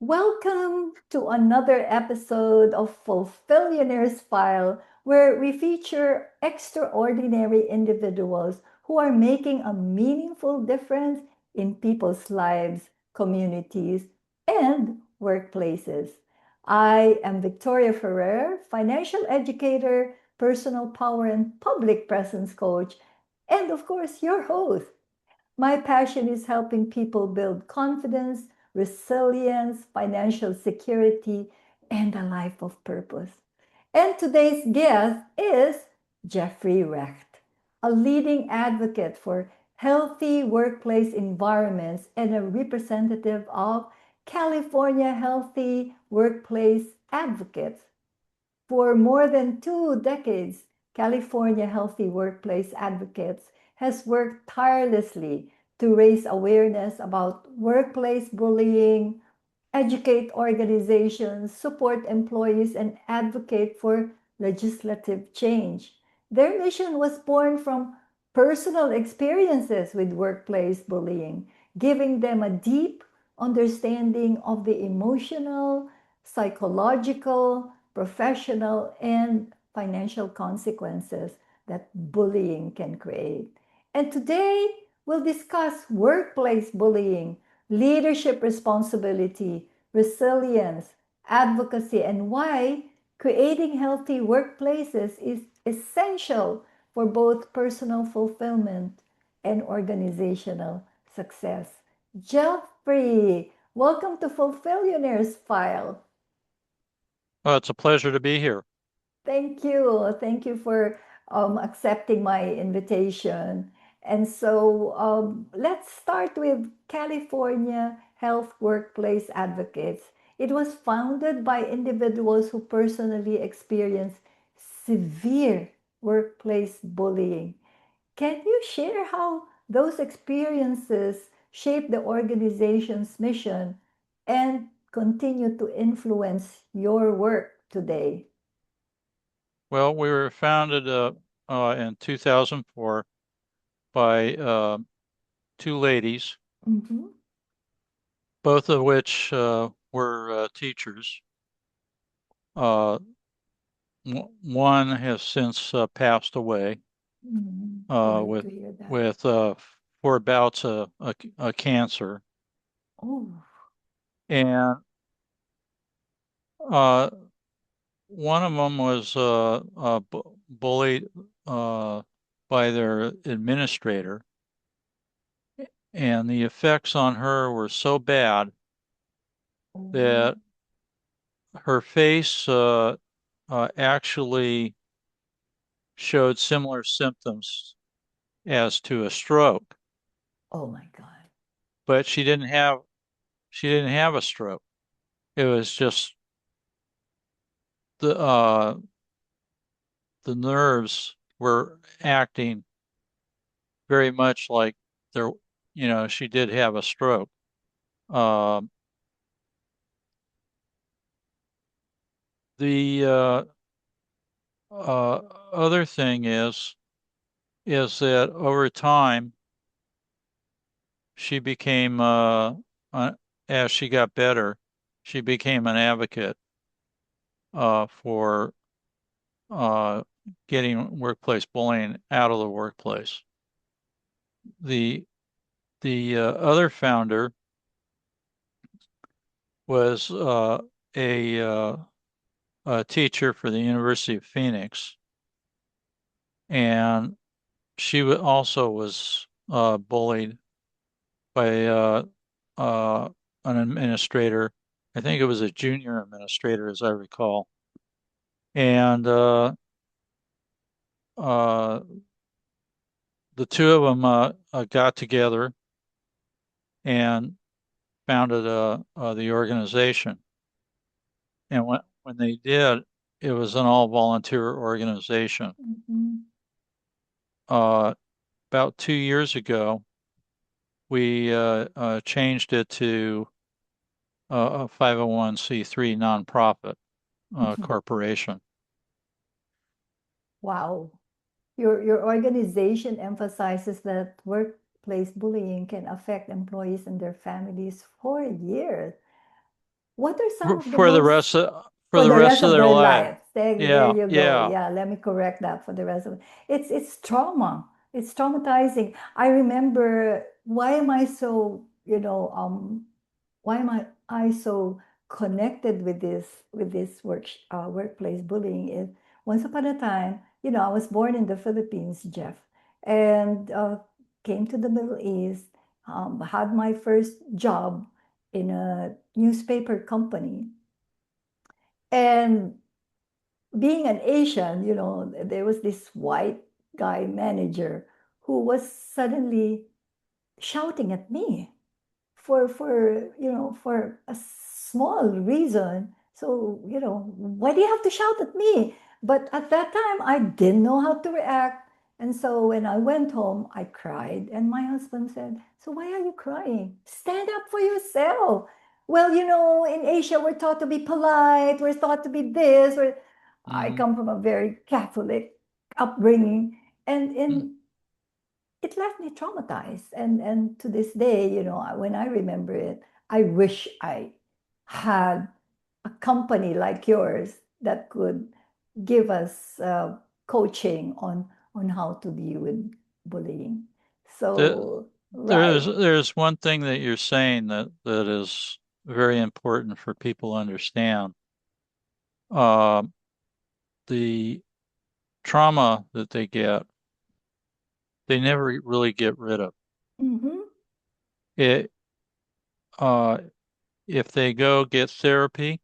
Welcome to another episode of Fulfillionaires File, where we feature extraordinary individuals who are making a meaningful difference in people's lives, communities, and workplaces. I am Victoria Ferrer, financial educator, personal power and public presence coach, and of course, your host. My passion is helping people build confidence, resilience, financial security, and a life of purpose. And today's guest is Jeffrey Recht, a leading advocate for healthy workplace environments and a representative of California Healthy Workplace Advocates. For more than 2 decades, California Healthy Workplace Advocates has worked tirelessly to raise awareness about workplace bullying, educate organizations, support employees, and advocate for legislative change. Their mission was born from personal experiences with workplace bullying, giving them a deep understanding of the emotional, psychological, professional, and financial consequences that bullying can create. And today, we'll discuss workplace bullying, leadership responsibility, resilience, advocacy, and why creating healthy workplaces is essential for both personal fulfillment and organizational success. Jeffrey, welcome to Fulfillionaires File. It's a pleasure to be here. Thank you. Thank you for accepting my invitation. And so let's start with California Health Workplace Advocates. It was founded by individuals who personally experience severe workplace bullying. Can you share how those experiences shape the organization's mission and continue to influence your work today? Well, we were founded in 2004 by two ladies, Mhm. both of which were teachers. Uh, One has since passed away Sorry with to hear that. with four bouts of cancer, Oh, and uh, one of them was bullied by their administrator. And the effects on her were so bad oh, that her face actually showed similar symptoms as to a stroke, oh my God. but she didn't have a stroke. It was just the uh, the nerves were acting very much like there, she did have a stroke. Um, the other thing is that over time she became uh, as she got better, she became an advocate for uh, getting workplace bullying out of the workplace. The the other founder was a, uh, a teacher for the University of Phoenix, and she also was bullied by uh, an administrator. I think it was a junior administrator, as I recall. And uh, the two of them got together and founded the organization. And when they did, it was an all volunteer organization. Mhm. Uh, about 2 years ago, we changed it to a 501c3 nonprofit corporation. Wow. Your organization emphasizes that workplace bullying can affect employees and their families for years. What are some of the for the most rest of for for the the rest rest of of their their life. lives? There Yeah, you go. yeah. Yeah, let me correct that for the rest of it. It's trauma. It's traumatizing. I remember why am I so, why am I so connected with this workplace bullying is once upon a time, I was born in the Philippines, Jeff, and came to the Middle East, had my first job in a newspaper company. And being an Asian, there was this white guy manager who was suddenly shouting at me for a small reason. So, why do you have to shout at me? But at that time, I didn't know how to react. And so when I went home, I cried. And my husband said, "So why are you crying? Stand up for yourself." Well, in Asia, we're taught to be polite. We're taught to be this. I Hmm. come from a very Catholic upbringing. And it left me traumatized. And to this day, when I remember it, I wish I had a company like yours that could give us coaching on how to deal with bullying. The, So, there's right. there's one thing that you're saying that is very important for people to understand. Uh, the trauma that they get, they never really get rid of Mm-hmm. it. Uh, if they go get therapy,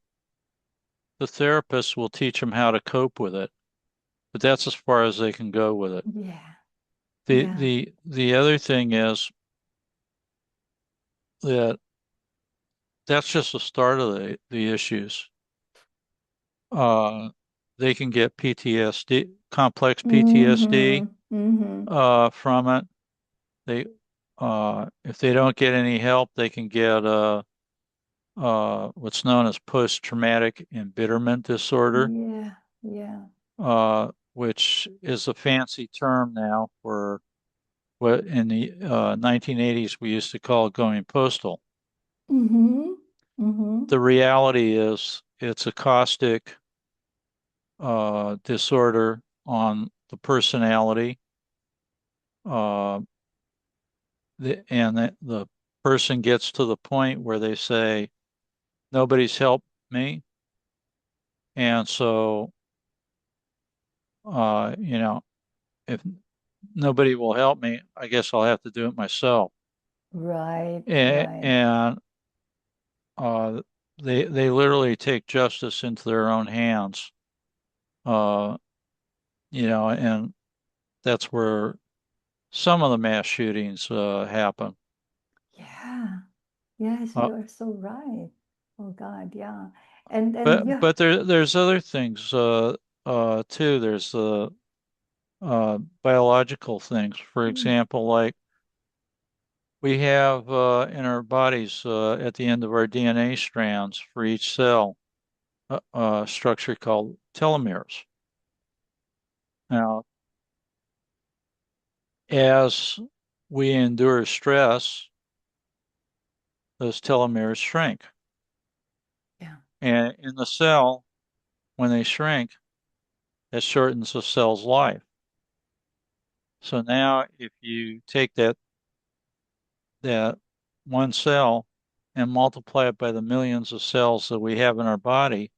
the therapist will teach them how to cope with it, but that's as far as they can go with it. Yeah. The Yeah. the the other thing is that that's just the start of the issues. Uh, they can get PTSD, complex PTSD, Mm-hmm. Mm-hmm. from it. They, if they don't get any help, they can get what's known as post-traumatic embitterment disorder, Yeah. Yeah. which is a fancy term now for what in the 1980s we used to call going postal. Mm-hmm. Mm-hmm. The reality is it's a caustic disorder on the personality, uh, and the person gets to the point where they say, nobody's helped me. And so, you know, if nobody will help me, I guess I'll have to do it myself. Right. And, Right. and uh, they literally take justice into their own hands, uh, and that's where some of the mass shootings happen. Yeah. Yes, Uh, you are so right. Oh God, yeah. And but yeah. but there's other things too. There's biological things. For Mm, example, like we have in our bodies at the end of our DNA strands for each cell a structure called telomeres. Now, as we endure stress, those telomeres shrink. yeah. And in the cell, when they shrink, it shortens the cell's life. So now if you take that one cell and multiply it by the millions of cells that we have in our body,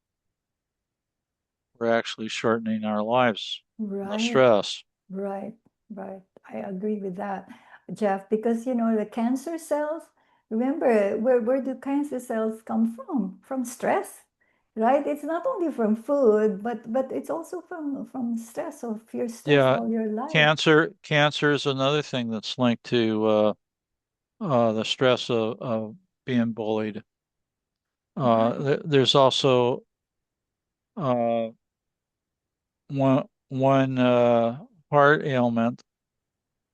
we're actually shortening our lives from the Right. stress. Right. Right. I agree with that, Jeff, because the cancer cells, remember where do cancer cells come from? From stress, right? It's not only from food, but it's also from stress. So if you're stressed Yeah, all your life, cancer is another thing that's linked to the stress of being bullied. right? There's also uh, one heart ailment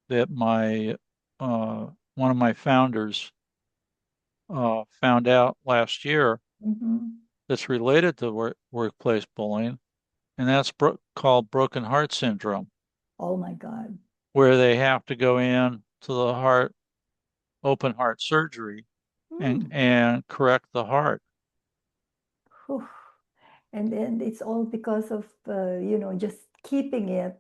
that my one of my founders found out last year Mm-hmm. that's related to workplace bullying, and that's called broken heart syndrome, Oh my God. where they have to go in to the open heart surgery, and Mm. correct the heart. Whew. And it's all because of just keeping it,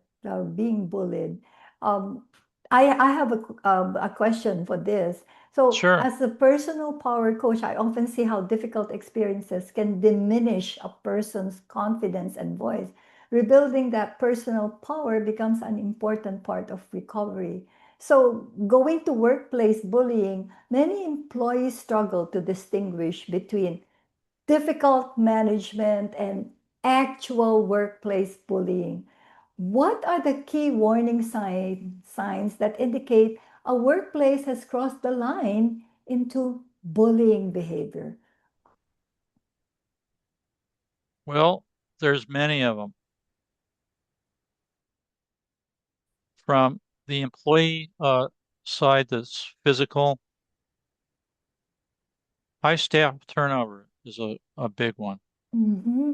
being bullied. um, I have a question for this. So Sure. as a personal power coach, I often see how difficult experiences can diminish a person's confidence and voice. Rebuilding that personal power becomes an important part of recovery. So going to workplace bullying, many employees struggle to distinguish between difficult management and actual workplace bullying. What are the key warning signs that indicate a workplace has crossed the line into bullying behavior? Well, there's many of them. From the employee side that's physical, high staff turnover is a big one. Mm-hmm.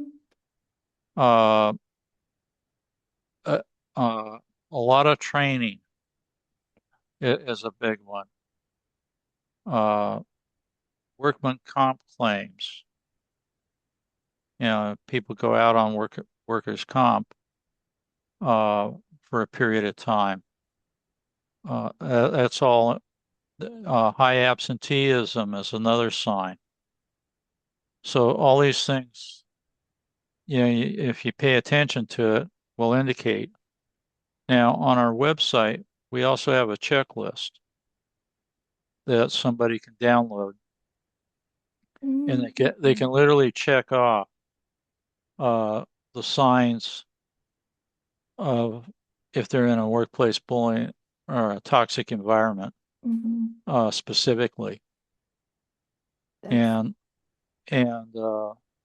Uh, uh, uh, a lot of training is a big one. Uh, Workman comp claims. People go out on workers' comp uh, for a period of time. That's all. High absenteeism is another sign. So all these things, if you pay attention to it, will indicate. Now, on our website, we also have a checklist that somebody can download, and they Mm-hmm. can literally check off uh, the signs of if they're in a workplace bullying or a toxic environment Mm-hmm. specifically, That's and and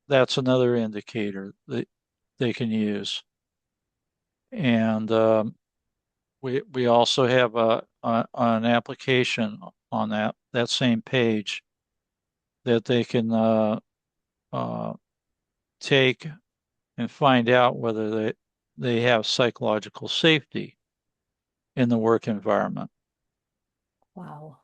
that's another indicator that they can use. And we also have an application on that same page that they can uh, take and find out whether they have psychological safety in the work environment. wow.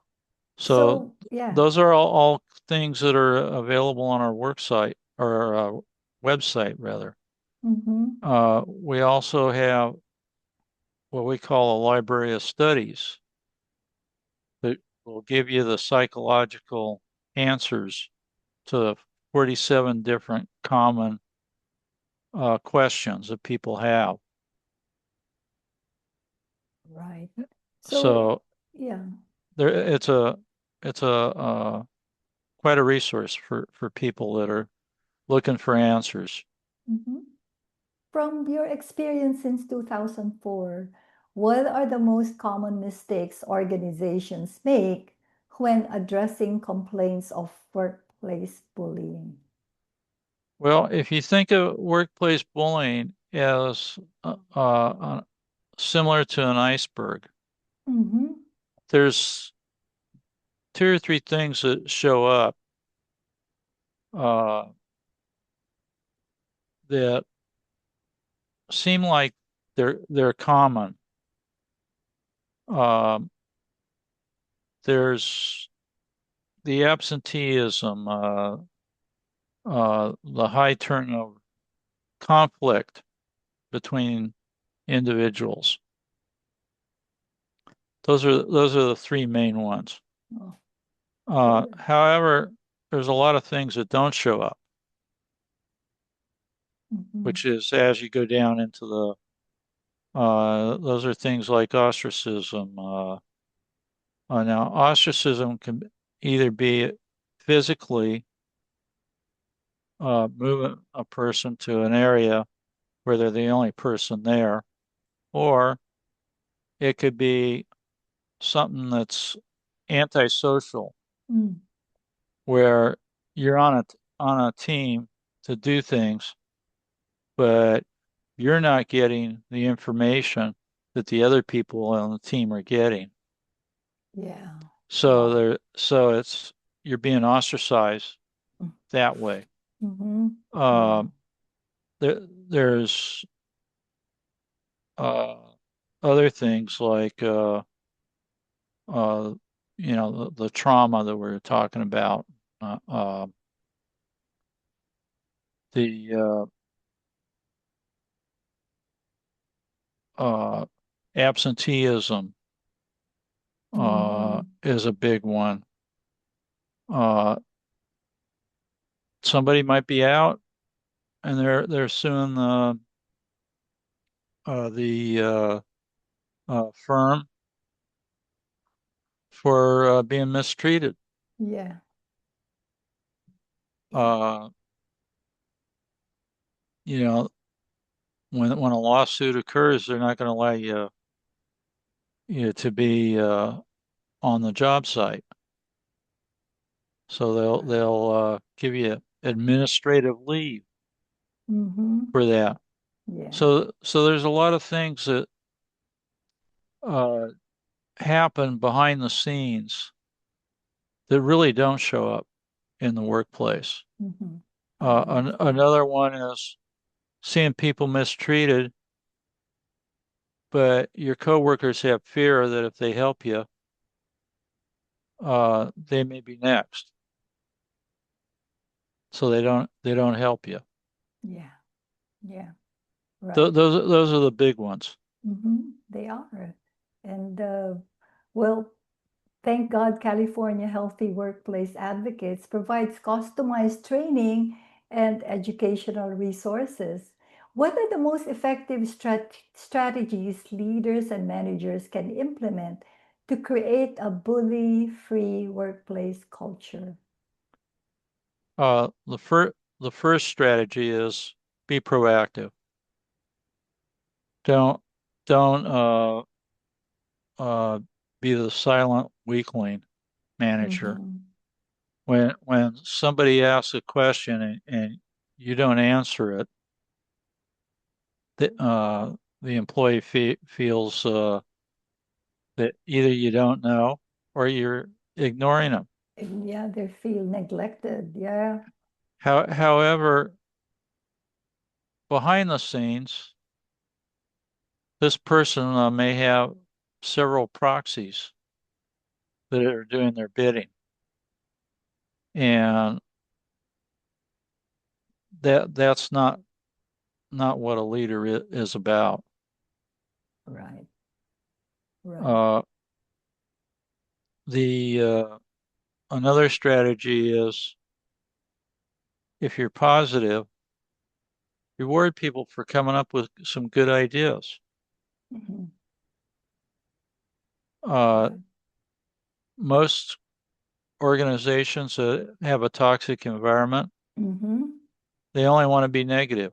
So So, yeah. those are all things that are available on our work site or website rather. Mm-hmm. We also have what we call a library of studies that will give you the psychological answers to 47 different common questions that people have. Right. So, So yeah. there, it's a quite a resource for people that are looking for answers. Mm-hmm. From your experience since 2004, what are the most common mistakes organizations make when addressing complaints of workplace bullying? Well, if you think of workplace bullying as similar to an iceberg, Mm-hmm. there's two or three things that show up uh, that seem like they're common. Um, there's the absenteeism, the high turnover, conflict between individuals. Those are the three main ones. Oh, good. However, there's a lot of things that don't show up, Mm-hmm. which is as you go down into those are things like ostracism. Now, ostracism can either be physically move a person to an area where they're the only person there, or it could be something that's antisocial, Mm. where you're on a team to do things, but you're not getting the information that the other people on the team are getting. Yeah. So Wow. it's you're being ostracized that way. Mm-hmm. Wow. Um, there's uh, other things like uh, the trauma that we are talking about. Uh, uh, The absenteeism Mm-hmm. is a big one. Uh, Somebody might be out and they're suing the firm for being mistreated. Yeah. Yeah. Uh, you know, when a lawsuit occurs, they're not going to allow you to be on the job site. So Right. they'll give you administrative leave Mm-hmm. for that. Yeah. So there's a lot of things that uh, happen behind the scenes that really don't show up in the workplace. Mm-hmm. I understand. Another one is seeing people mistreated, but your coworkers have fear that if they help you, they may be next, so they don't help you. Yeah. Yeah. Right. Those are the big ones. Mm-hmm. They are. And well, thank God California Healthy Workplace Advocates provides customized training and educational resources. What are the most effective strategies leaders and managers can implement to create a bully-free workplace culture? The first strategy is be proactive. Don't uh, be the silent weakling manager. Mm-hmm. When somebody asks a question and you don't answer it, the employee feels that either you don't know or you're ignoring them. Yeah, they feel neglected. Yeah. However, behind the scenes, this person may have several proxies that are doing their bidding, and that's not what a leader is about. Right. Right. Uh, the Another strategy is if you're positive, reward people for coming up with some good ideas. Mm-hmm. Uh, Right. Most organizations that have a toxic environment, Mm-hmm. they only want to be negative.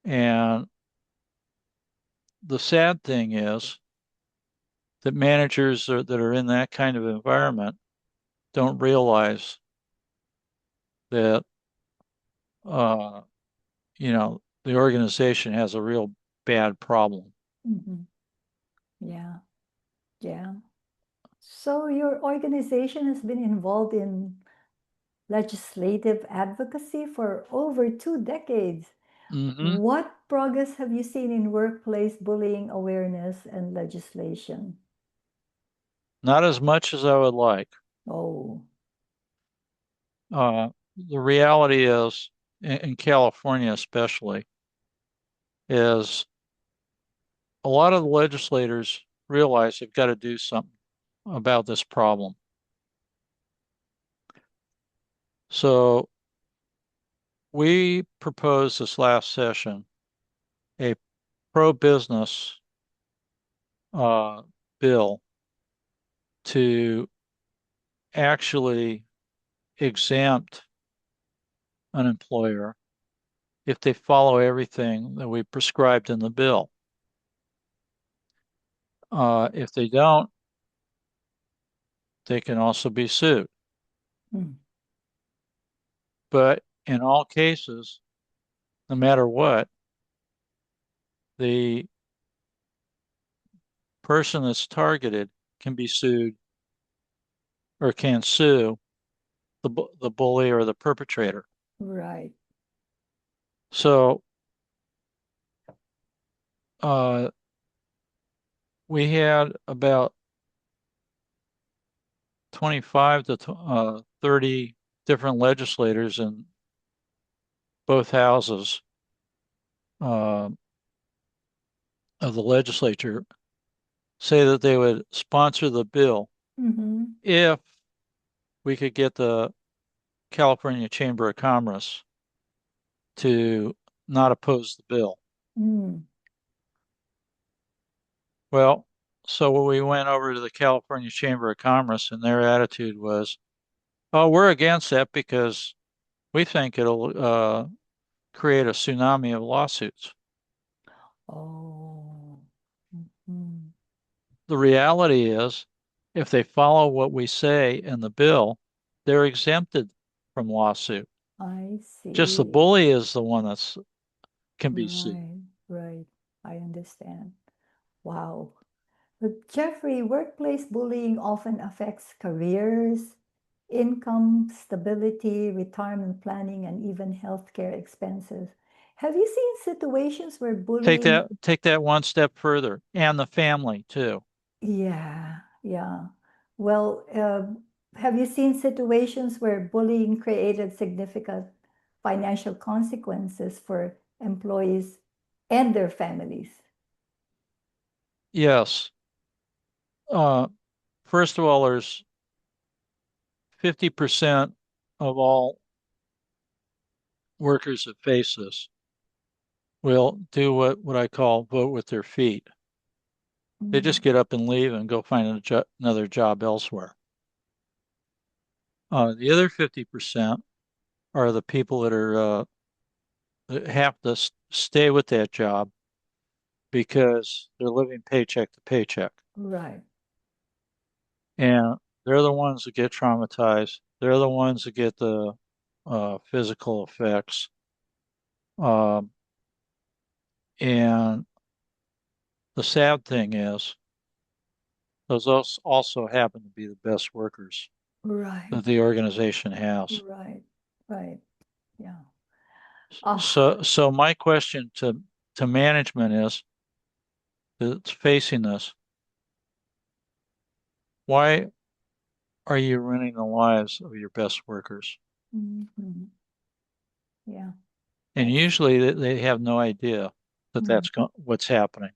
And the sad thing is that that are in that kind of environment don't realize that uh, the organization has a real bad problem. Mm-hmm. Yeah. Yeah. So your organization has been involved in legislative advocacy for over 2 decades. Hmm. What progress have you seen in workplace bullying awareness and legislation? Not as much as I would like. Oh. The reality is, in California especially, is a lot of the legislators realize they've got to do something about this problem. So we proposed this last session a pro-business uh, bill to actually exempt an employer if they follow everything that we prescribed in the bill. If they don't, they can also be sued. Hmm. But in all cases, no matter what, the person that's targeted can be sued or can sue the bully or the perpetrator. Right. So uh, we had about 25 to 30 different legislators in both houses uh, of the legislature say that they would sponsor the bill Mm-hmm. if we could get the California Chamber of Commerce to not oppose the bill. Mm. Well, so we went over to the California Chamber of Commerce, and their attitude was, "Oh, we're against that because we think it'll create a tsunami of lawsuits." Oh. Mm-hmm. The reality is, if they follow what we say in the bill, they're exempted from lawsuit. I Just the see. bully is the one that's can be sued. Right, right. I understand. Wow. But Jeffrey, workplace bullying often affects careers, income, stability, retirement planning, and even healthcare expenses. Have you seen situations where bullying, Take that one step further, and the family too. yeah, yeah. Well, have you seen situations where bullying created significant financial consequences for employees and their families? Yes. Uh, First of all, there's 50% of all workers that face this will do what I call vote with their feet. They just Mm, get up and leave and go find another job elsewhere. The other 50% are the people that have to stay with that job because they're living paycheck to paycheck. right. And they're the ones that get traumatized. They're the ones that get the physical effects. Um, and the sad thing is, those also happen to be the best workers Right, that the organization has. right, right. Yeah. Ah, So my question to management is that's facing this, why are you ruining the lives of your best workers? mhm. Yeah, And that's, usually they have no idea that mm, what's happening.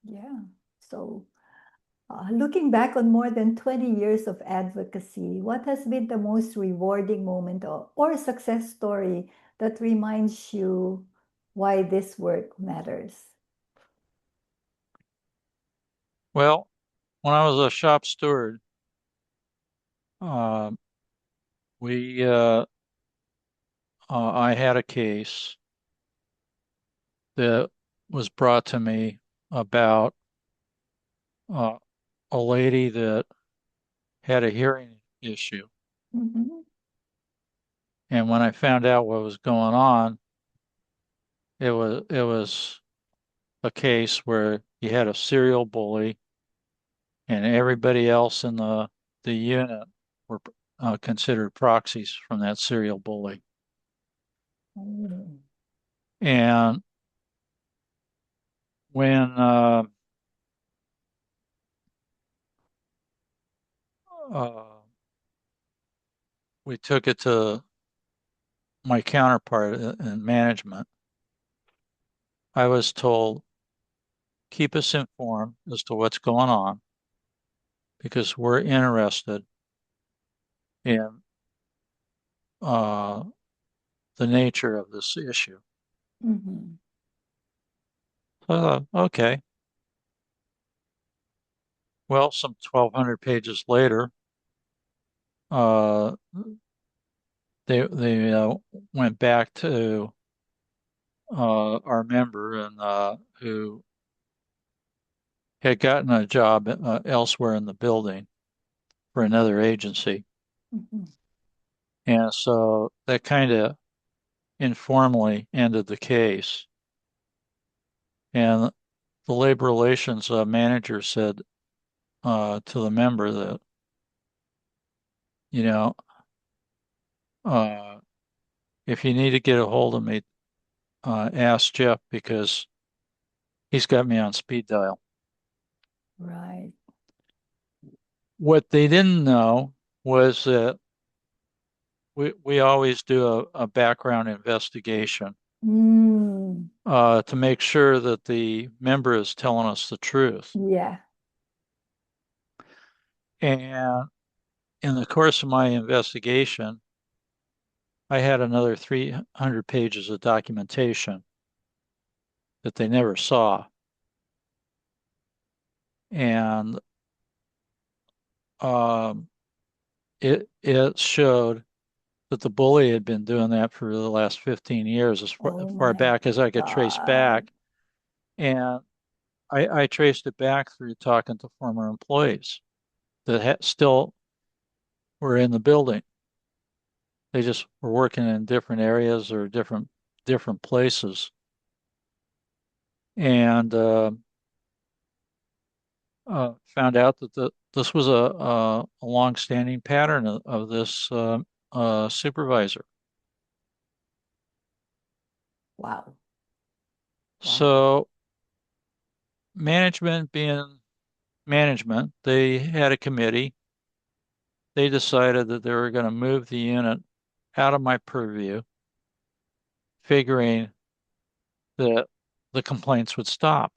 yeah. So, looking back on more than 20 years of advocacy, what has been the most rewarding moment or success story that reminds you why this work matters? Well, when I was a shop steward, uh, we I had a case that was brought to me about uh, a lady that had a hearing issue. Hmm. And when I found out what was going on, it was a case where you had a serial bully, and everybody else in the unit were considered proxies from that serial bully. Oh. And when uh, we took it to my counterpart in management, I was told, keep us informed as to what's going on because we're interested in uh, the nature of this issue. Hmm. So I thought, okay, well, some 1,200 pages later, uh, they went back to our member and who had gotten a job elsewhere in the building for another agency. Hmm. And so that kind of informally ended the case. And the labor relations manager said to the member that, you know, uh, if you need to get a hold of me, ask Jeff because he's got me on speed dial. Right. What they didn't know was that we always do a background investigation Mm, to make sure that the member is telling us the truth. yeah. And in the course of my investigation, I had another 300 pages of documentation that they never saw. And um, it showed that the bully had been doing that for the last 15 years, as Oh far my back as I could trace God. back. And I traced it back through talking to former employees that still were in the building. They just were working in different areas or different places. And found out that this was a long-standing pattern of this supervisor. Wow. Wow. So management being management, they had a committee. They decided that they were going to move the unit out of my purview, figuring that the complaints would stop.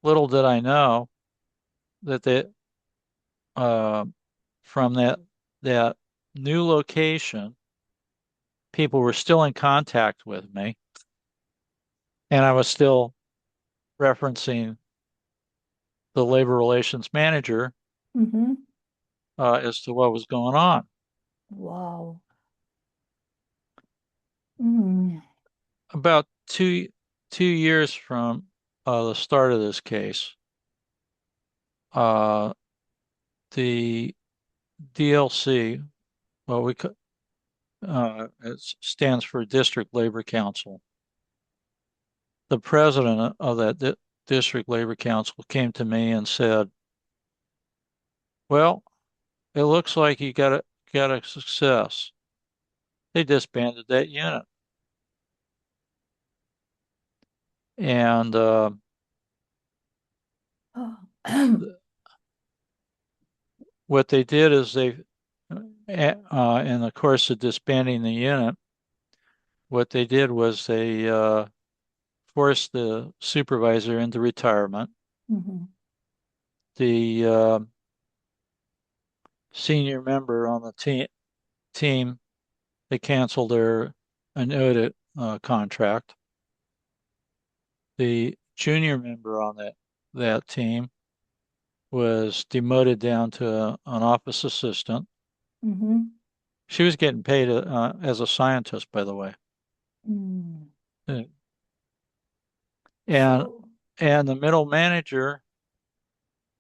Little did I know that uh, from that new location, people were still in contact with me, and I was still referencing the labor relations manager Mm-hmm. as to what was going on. Wow. Mm. About two years from the start of this case, uh, the DLC, well, it stands for District Labor Council. The president of that District Labor Council came to me and said, "Well, it looks like you got a success. They disbanded that unit." And Oh. what they did is in the course of disbanding the unit, what they did was they forced the supervisor into retirement. Mm-hmm. The senior member on the team, they canceled their annuity contract. The junior member on that team was demoted down to an office assistant. Mm-hmm. She was getting paid as a scientist, by the way. Mm. Uh, And So, and the middle manager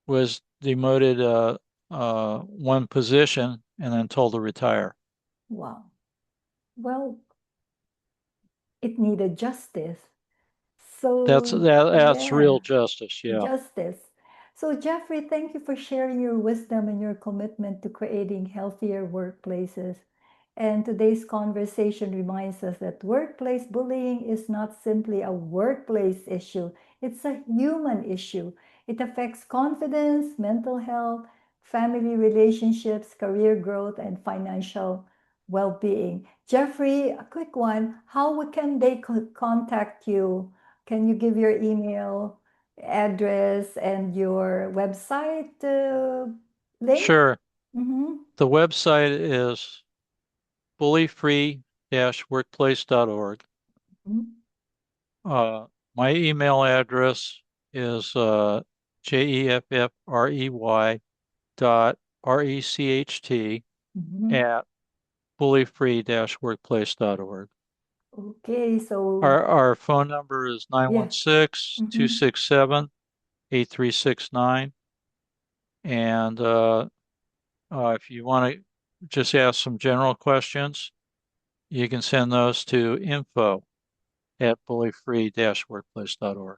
was demoted one position and then told to retire. wow. Well, it needed justice. So, That's real yeah. justice, yeah. Justice. So, Jeffrey, thank you for sharing your wisdom and your commitment to creating healthier workplaces. And today's conversation reminds us that workplace bullying is not simply a workplace issue, it's a human issue. It affects confidence, mental health, family relationships, career growth, and financial well being. Jeffrey, a quick one. How can they contact you? Can you give your email address and your website link? Sure. Mm-hmm. The website is bullyfree-workplace.org. Mm-hmm. Uh, my email address is jeffrey dot recht Mm-hmm. at bullyfree-workplace.org. Okay, so Our phone number is yeah. 916 Mm-hmm. 267 8369. And if you want to just ask some general questions, you can send those to info at bullyfree-workplace.org.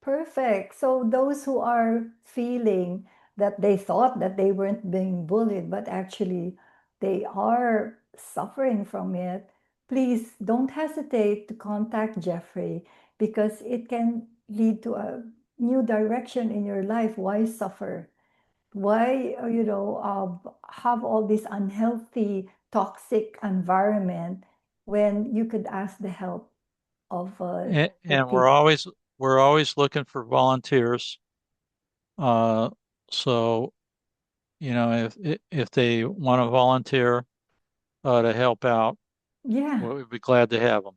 Perfect. So those who are feeling that they thought that they weren't being bullied, but actually they are suffering from it, please don't hesitate to contact Jeffrey because it can lead to a new direction in your life. Why suffer? Why, have all this unhealthy, toxic environment when you could ask the help of the And people? we're always looking for volunteers. Uh, so if they want to volunteer to help out, Yeah. we'd be glad to have them.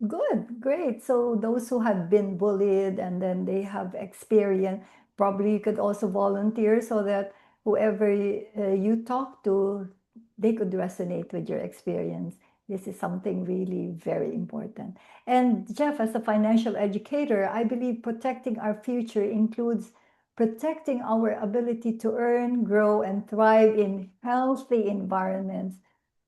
Good, great. So those who have been bullied and then they have experience, probably you could also volunteer so that whoever you talk to, they could resonate with your experience. This is something really very important. And Jeff, as a financial educator, I believe protecting our future includes protecting our ability to earn, grow, and thrive in healthy environments.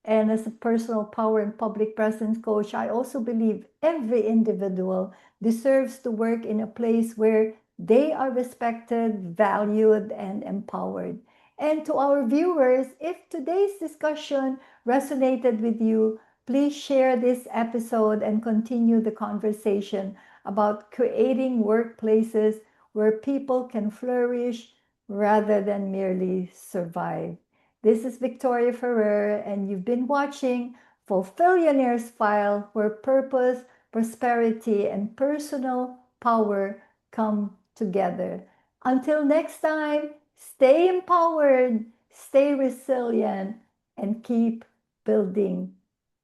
And as a personal power and public presence coach, I also believe every individual deserves to work in a place where they are respected, valued, and empowered. And to our viewers, if today's discussion resonated with you, please share this episode and continue the conversation about creating workplaces where people can flourish rather than merely survive. This is Victoria Ferrer, and you've been watching Fulfillionaire's File, where purpose, prosperity, and personal power come together. Until next time, stay empowered, stay resilient, and keep building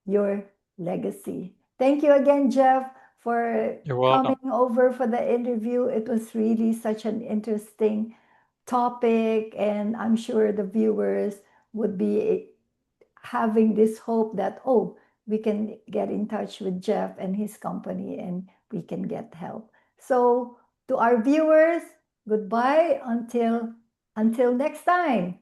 your legacy. Thank you again, Jeff, for You're coming welcome. over for the interview. It was really such an interesting topic, and I'm sure the viewers would be having this hope that, oh, we can get in touch with Jeff and his company and we can get help. So to our viewers, goodbye until next time.